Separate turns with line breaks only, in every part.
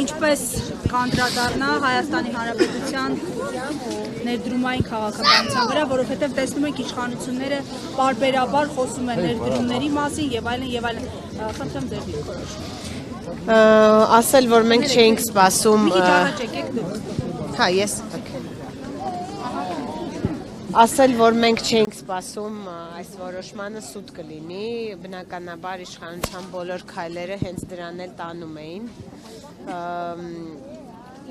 Ինչպես կանդրադառնա Հայաստանի Հանրապետության ներդրումային քաղաքականության վրա, որովհետև տեսնում ենք իշխանությունները պարբերաբար խոսում են ներդրումների մասին եւ այլն, խնդրեմ ձեր դիրքորոշումը։
Ասել, որ մենք չէինք սպասում։
Մի քիչ առաջ եկեք դուք։
Հա, ես Ասել, որ մենք չէինք սպասում այս որոշմանը սուտ կլինի, բնականաբար իշխանության բոլոր քայլերը հենց դրան էլ տանում էին։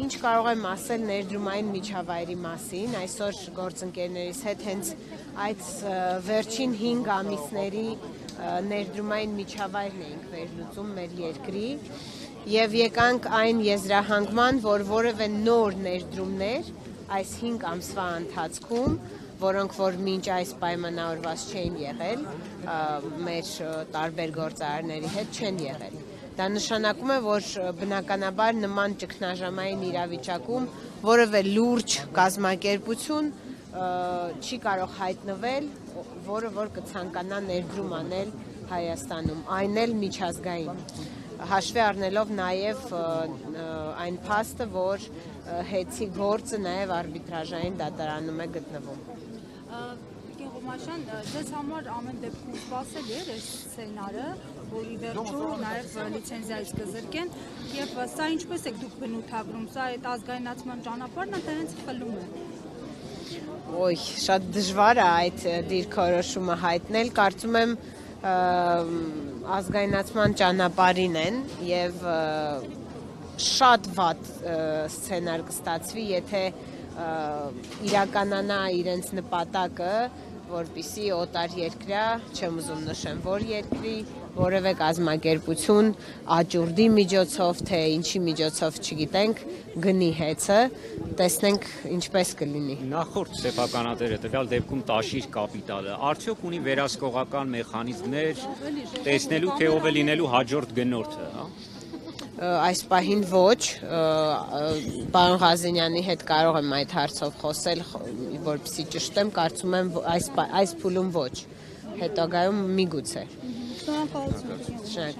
Ինչ կարող եմ ասել ներդրումային միջավայրի մասին, այսօր գործընկերներիս հետ հենց այդ վերջին 5 ամիսների ներդրումային միջավայրն էինք վերլուծում մեր երկրի եւ եկանք այն եզրահանգման, որ որևէ նոր ներդրումներ այս 5 ամսվա ընթացքում, որոնք որ մինչ այս պայմանավորված չեն եղել, մեր տարբեր գործարարների հետ չեն եղել։ Դա նշանակում է, որ բնականաբար նման ճգնաժամային իրավիճակում որևէ լուրջ կազմակերպություն չի կարող հայտնվել, որը որ կցանկանա ներդրում անել Հայաստանում, այն էլ միջազգային, հաշվի առնելով նաև այն փաստը, որ հետի գործը նաև արբիտրաժային դատարանում է գտնվում։
Գեղոմաշյան, ձեզ համար ամեն դեպքում սպասել էր այս սցենարը, որի վերջում նաև լիցենզիայից կզրկեն, եւ սա ինչպես եք դուք բնութագրում, սա այդ ազգայնացման ճանապարհն է, թե հենց խլում է։
Ոյ, շատ դժվար է այդ դիրքորոշումը հայտնել, կարծում եմ ազգայնացման ճանապարհին են եւ շատ վատ սցենար կստացվի, եթե իրականանա իրենց նպատակը, որպեսզի օտար երկրյա, չեմ ուզում նշեմ, որ երկրի որևէ կազմակերպություն աճուրդի միջոցով, թե ինչի միջոցով չգիտենք, գնի հեծը, տեսնենք ինչպես կլինի։
Նախորդ սեփականատերը տվյալ դեպքում տաշիր կապիտալը, արդյոք ունի վերահսկողական մեխանիզմներ տեսնելու, թե ով է լինելու հաջորդ գնորդը, հա։
Այս պահին ոչ, պարոն Ղազենյանի հետ կարող եմ այդ հարցով խոսել, որպեսզի ճշտեմ, կարծում եմ այս փուլում ոչ, հետագայում միգուցե։
Շնորհակալություն։